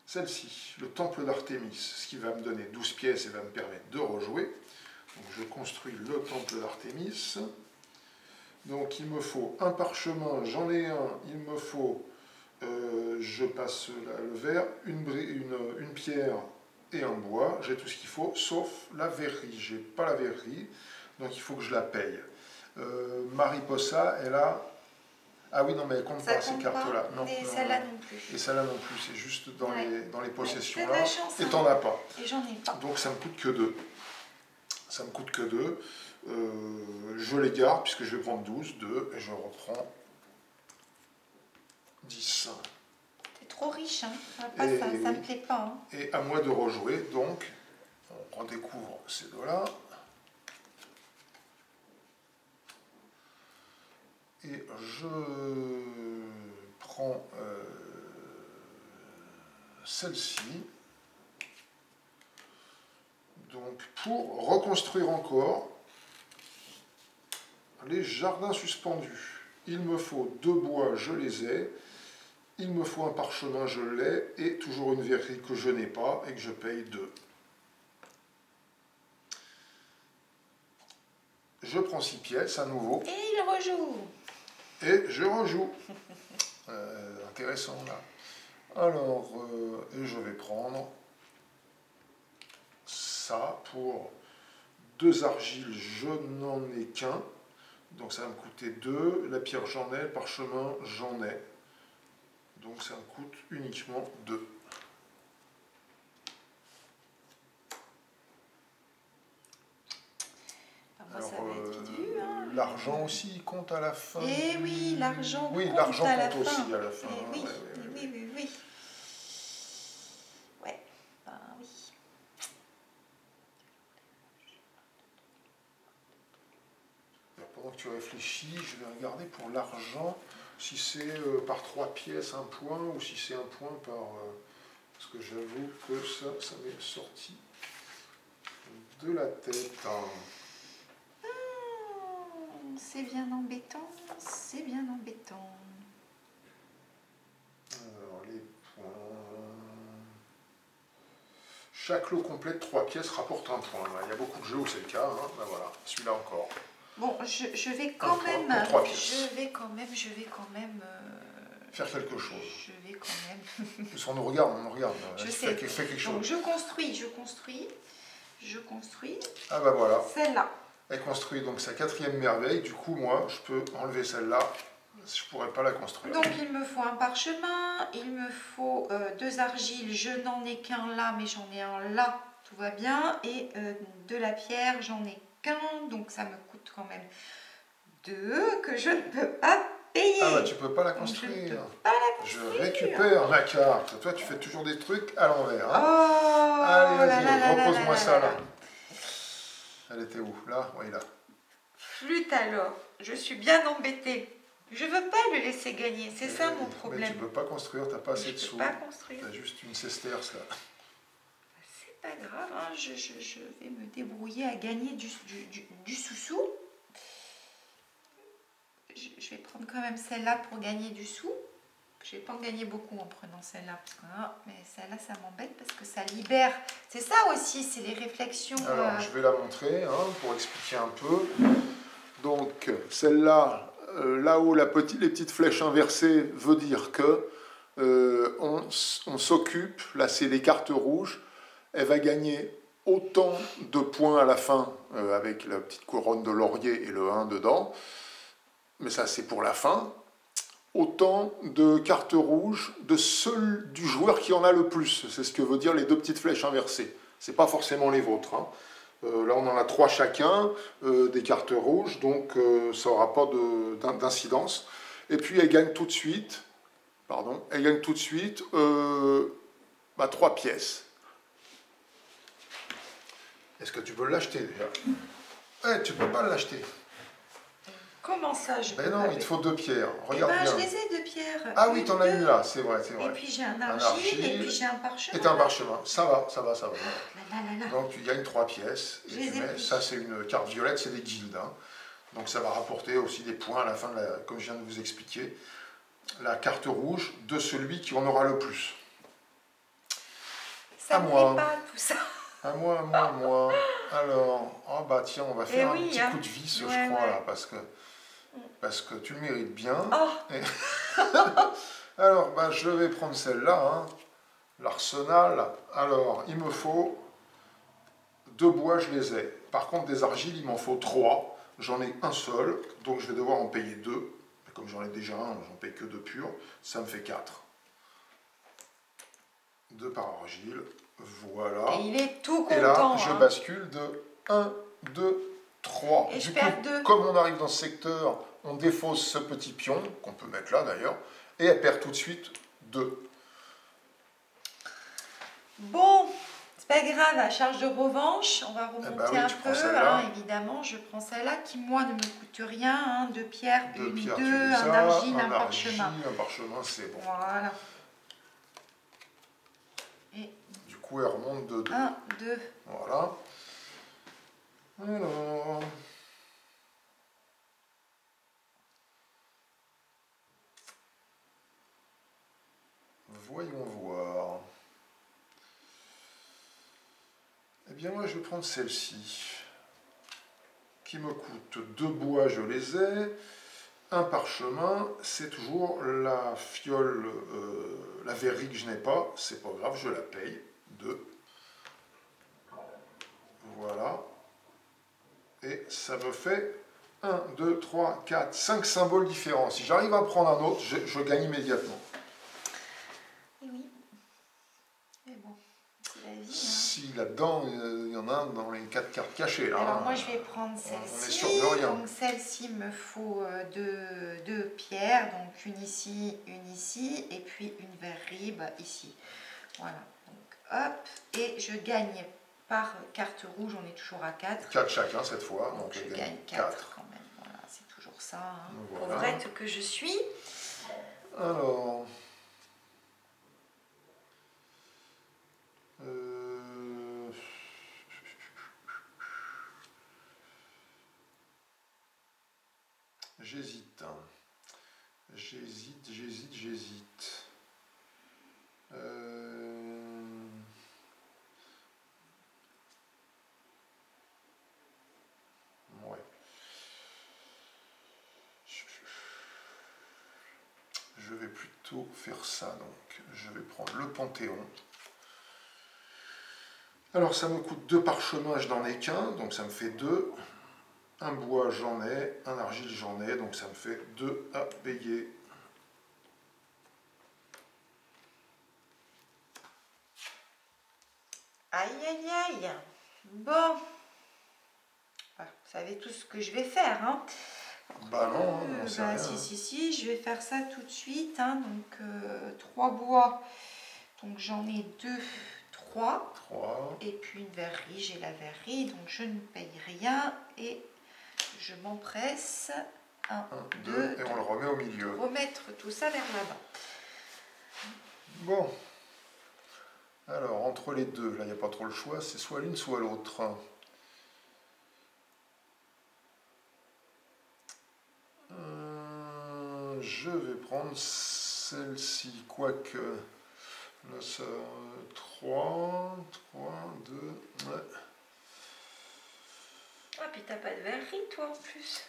Speaker 1: celle-ci, le temple d'Artémis, ce qui va me donner 12 pièces et va me permettre de rejouer. Donc, je construis le temple d'Artémis. Donc, il me faut un parchemin, j'en ai un, il me faut, je passe là, le verre, une pierre et un bois. J'ai tout ce qu'il faut, sauf la verrerie. Je n'ai pas la verrerie, donc il faut que je la paye. Mariposa, elle a... Ah oui, non, mais elle compte pas ces cartes-là. Non,
Speaker 2: et celle-là non plus.
Speaker 1: Et celle-là non plus, c'est juste dans les possessions
Speaker 2: là.
Speaker 1: Et t'en as pas.
Speaker 2: Et j'en ai pas.
Speaker 1: Donc ça me coûte que 2. Ça me coûte que 2. Je les garde puisque je vais prendre 12, 2, et je reprends 10.
Speaker 2: T'es trop riche, hein. Ça me plaît pas. Hein.
Speaker 1: Et à moi de rejouer, donc, on redécouvre ces deux-là. Et je prends celle-ci. Donc, pour reconstruire encore les jardins suspendus, il me faut 2 bois, je les ai. Il me faut un parchemin, je l'ai. Et toujours une verrerie que je n'ai pas et que je paye 2. Je prends 6 pièces à nouveau.
Speaker 2: Et il rejoue.
Speaker 1: Et je rejoue. Intéressant là. Alors, et je vais prendre ça pour 2 argiles, je n'en ai qu'un. Donc ça va me coûter 2. La pierre, j'en ai. Le parchemin, j'en ai. Donc ça me coûte uniquement 2. Alors, l'argent aussi, il compte à la fin.
Speaker 2: Eh oui, l'argent
Speaker 1: compte aussi à la fin.
Speaker 2: Oui. Ouais, ben oui.
Speaker 1: Pendant que tu réfléchis, je vais regarder pour l'argent, si c'est par 3 pièces un point, ou si c'est un point par... parce que j'avoue que ça m'est sorti de la tête.
Speaker 2: C'est bien embêtant, c'est bien embêtant.
Speaker 1: Alors, les points... Chaque lot complet de 3 pièces rapporte un point. Il y a beaucoup de jeux où c'est le cas. Hein. Ben voilà, celui-là encore.
Speaker 2: Bon, je vais quand même... Je vais quand même...
Speaker 1: faire quelque chose.
Speaker 2: Je vais quand même...
Speaker 1: Parce qu'on nous regarde,
Speaker 2: Je sais.
Speaker 1: Fais quelque chose.
Speaker 2: Donc, je construis. Ah
Speaker 1: ben voilà.
Speaker 2: Celle-là.
Speaker 1: Elle construit donc sa 4e merveille. Du coup, moi, je peux enlever celle-là. Je ne pourrais pas la construire.
Speaker 2: Donc, il me faut un parchemin, il me faut 2 argiles. Je n'en ai qu'un là, mais j'en ai un là. Tout va bien. Et de la pierre, j'en ai qu'un. Donc, ça me coûte quand même 2 que je ne peux pas payer.
Speaker 1: Ah bah, tu peux pas la construire.
Speaker 2: Je ne peux pas la construire.
Speaker 1: Je récupère ma carte. Toi, tu fais toujours des trucs à l'envers. Hein.
Speaker 2: Oh,
Speaker 1: allez,
Speaker 2: là là
Speaker 1: vas-y,
Speaker 2: là
Speaker 1: repose-moi
Speaker 2: là
Speaker 1: ça
Speaker 2: là
Speaker 1: là.
Speaker 2: là.
Speaker 1: Elle était où? Là? Oui, là.
Speaker 2: Flûte alors. Je suis bien embêtée. Je veux pas le laisser gagner. C'est ça mon problème.
Speaker 1: Mais tu peux pas construire, t'as pas assez de
Speaker 2: Je
Speaker 1: sous.
Speaker 2: peux pas construire.
Speaker 1: T'as juste une sesterce là.
Speaker 2: C'est pas grave, hein. Je vais me débrouiller à gagner du sous-sous. Je vais prendre quand même celle-là pour gagner du sou. Je vais pas en gagner beaucoup en prenant celle-là. Mais celle-là, ça m'embête parce que ça libère. C'est ça aussi, c'est les réflexions.
Speaker 1: Alors, je vais la montrer hein, pour expliquer un peu. Donc, celle-là, là-haut, les petites flèches inversées veut dire que on s'occupe, là c'est les cartes rouges, elle va gagner autant de points à la fin avec la petite couronne de laurier et le 1 dedans, mais ça c'est pour la fin, autant de cartes rouges du joueur qui en a le plus, c'est ce que veut dire les 2 petites flèches inversées, c'est pas forcément les vôtres. Hein. Là on en a 3 chacun, des cartes rouges, donc ça n'aura pas d'incidence. Et puis elle gagne tout de suite, 3 pièces. Est-ce que tu veux l'acheter déjà? Tu peux pas l'acheter.
Speaker 2: Comment ça je
Speaker 1: Ben non, il te faut 2 pierres. Regarde bien.
Speaker 2: Je les ai 2 pierres.
Speaker 1: Ah oui, t'en as une là, c'est vrai.
Speaker 2: Et puis j'ai un argile, et puis j'ai un parchemin.
Speaker 1: Et t'as un parchemin. Ça va.
Speaker 2: Là.
Speaker 1: Donc tu gagnes 3 pièces. Ça c'est une carte violette, c'est des guildes. Hein. Donc ça va rapporter aussi des points à la fin, comme je viens de vous expliquer, la carte rouge de celui qui en aura le plus.
Speaker 2: Ça me plaît pas tout ça.
Speaker 1: À moi. Alors, oh bah tiens, on va faire un petit coup de vis, je crois, là, parce que tu le mérites bien.
Speaker 2: Oh.
Speaker 1: Et... Alors, bah, je vais prendre celle-là, hein, l'arsenal. Alors, il me faut 2 bois, je les ai. Par contre, des argiles, il m'en faut 3. J'en ai un seul, donc je vais devoir en payer 2. Mais comme j'en ai déjà un, j'en paye que 2 purs, ça me fait 4. 2 par argile. Voilà.
Speaker 2: Et il est tout content.
Speaker 1: Et là, je bascule de 1, 2, 3.
Speaker 2: Et
Speaker 1: du
Speaker 2: je
Speaker 1: coup,
Speaker 2: perds 2.
Speaker 1: comme on arrive dans ce secteur, on défausse ce petit pion, qu'on peut mettre là d'ailleurs, et elle perd tout de suite 2.
Speaker 2: Bon, c'est pas grave, à charge de revanche, on va remonter un peu. Hein, évidemment, je prends celle-là qui, moi, ne me coûte rien. Hein, 2 pierres, 1, 2, un argile, un parchemin.
Speaker 1: Un parchemin, c'est bon.
Speaker 2: Voilà. Et
Speaker 1: du coup, elle remonte de 2.
Speaker 2: 1, 2.
Speaker 1: Voilà. Alors... voyons voir. Eh bien, moi, je vais prendre celle-ci, qui me coûte 2 bois, je les ai. Un parchemin, c'est toujours la fiole, la verrerie que je n'ai pas, c'est pas grave, je la paye. 2. Voilà. Et ça me fait 1, 2, 3, 4, 5 symboles différents. Si j'arrive à prendre un autre, je gagne immédiatement.
Speaker 2: Et oui. Mais bon, c'est la vie. Hein.
Speaker 1: Si là-dedans, il y en a un dans les 4 cartes cachées. Là,
Speaker 2: alors moi, je vais prendre celle-ci.
Speaker 1: On est sûr de rien.
Speaker 2: Donc celle-ci me faut 2 pierres. Donc une ici, et puis une verrerie ici. Voilà. Donc hop. Et je gagne par carte rouge, on est toujours à 4.
Speaker 1: 4 chacun cette fois. Donc
Speaker 2: je gagne 4 quand même. Voilà, c'est toujours ça. Hein.
Speaker 1: Voilà.
Speaker 2: Pauvrette que je suis.
Speaker 1: Alors... J'hésite. Ouais. Je vais plutôt faire ça, donc. Je vais prendre le Panthéon. Alors, ça me coûte 2 parchemins, je n'en ai qu'un, donc ça me fait 2. Un bois, j'en ai. Un argile, j'en ai. Donc ça me fait 2 à payer.
Speaker 2: Aïe, aïe, aïe. Bon. Vous savez tout ce que je vais faire, hein.
Speaker 1: Bah non, on sait rien.
Speaker 2: Si, je vais faire ça tout de suite, hein. Donc 3 bois. Donc j'en ai 2, 3.
Speaker 1: 3.
Speaker 2: Et puis une verrerie, j'ai la verrerie, donc je ne paye rien. Et je m'empresse. 1, 2,
Speaker 1: et on le remet au milieu.
Speaker 2: Remettre tout ça vers là-bas.
Speaker 1: Bon. Alors, entre les deux, là, il n'y a pas trop le choix, c'est soit l'une, soit l'autre. Je vais prendre celle-ci, quoique... Là, ça... 3, 2... Ouais.
Speaker 2: Ah, puis t'as pas de verrerie, toi, en plus.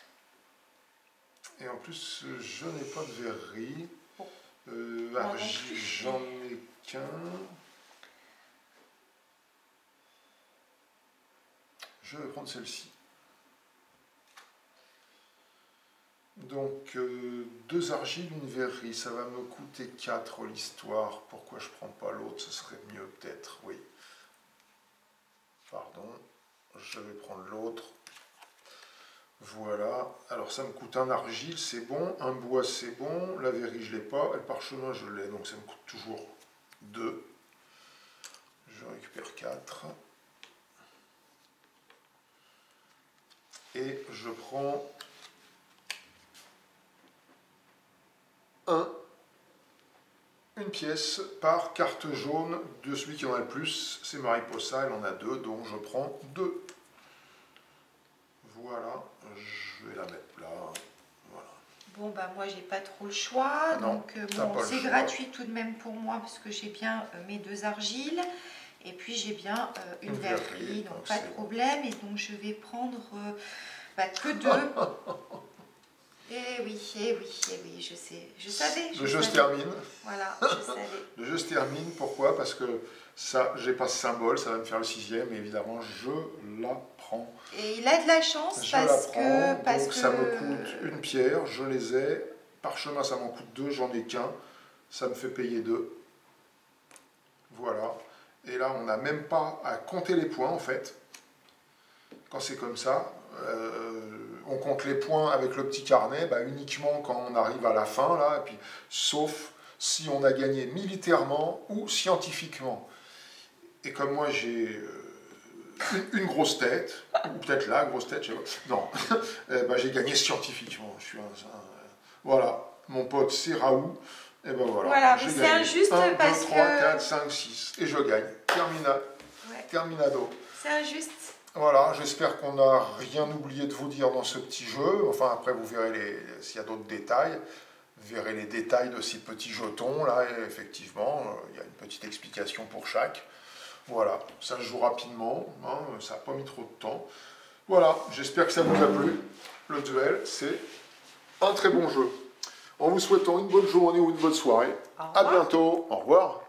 Speaker 1: Et en plus, je n'ai pas de verrerie.
Speaker 2: Bon.
Speaker 1: J'en ai qu'un. Je vais prendre celle-ci. Donc, 2 argiles, une verrerie, ça va me coûter 4 l'histoire. Pourquoi je prends pas l'autre? Ce serait mieux peut-être, oui. Pardon, je vais prendre l'autre. Voilà, alors ça me coûte un argile, c'est bon. Un bois, c'est bon. La verrerie, je ne l'ai pas. Le parchemin, je l'ai, donc ça me coûte toujours 2. Je récupère 4. Et je prends une pièce par carte jaune de celui qui en a le plus. C'est Mariposa, elle en a 2, donc je prends 2. Voilà, je vais la mettre là. Voilà.
Speaker 2: Bon, bah moi, j'ai pas trop le choix.
Speaker 1: Non,
Speaker 2: donc, bon, c'est gratuit tout de même pour moi, parce que j'ai bien mes 2 argiles. Et puis, j'ai bien une verrerie, donc pas de problème. Et donc, je vais prendre que 2. Eh oui, je sais. Je savais.
Speaker 1: Le jeu se termine.
Speaker 2: Voilà, je savais.
Speaker 1: Le jeu se termine, pourquoi? Parce que ça, j'ai pas ce symbole, ça va me faire le 6e, et évidemment, je la prends.
Speaker 2: Et il a de la chance parce que
Speaker 1: ça me coûte une pierre, je les ai. Parchemin, ça m'en coûte 2, j'en ai qu'un. Ça me fait payer 2. Voilà. Et là, on n'a même pas à compter les points, en fait. Quand c'est comme ça, on compte les points avec le petit carnet, uniquement quand on arrive à la fin, là, et puis, sauf si on a gagné militairement ou scientifiquement. Et comme moi, j'ai une grosse tête, ou peut-être la grosse tête, je sais pas. Non, j'ai gagné scientifiquement. Je suis voilà, mon pote, c'est Raoult. Et ben voilà,
Speaker 2: mais c'est injuste
Speaker 1: 1, 2,
Speaker 2: parce
Speaker 1: 3, 4, 5, 6. Et je gagne. Terminado.
Speaker 2: C'est injuste.
Speaker 1: Voilà, j'espère qu'on n'a rien oublié de vous dire dans ce petit jeu. Enfin, après, vous verrez s'il y a d'autres détails. Vous verrez les détails de ces petits jetons. Là, et effectivement, il y a une petite explication pour chaque. Voilà, ça se joue rapidement. Hein, ça n'a pas mis trop de temps. Voilà, j'espère que ça vous a plu. Le duel, c'est un très bon jeu. En vous souhaitant une bonne journée ou une bonne soirée. À bientôt. Au revoir.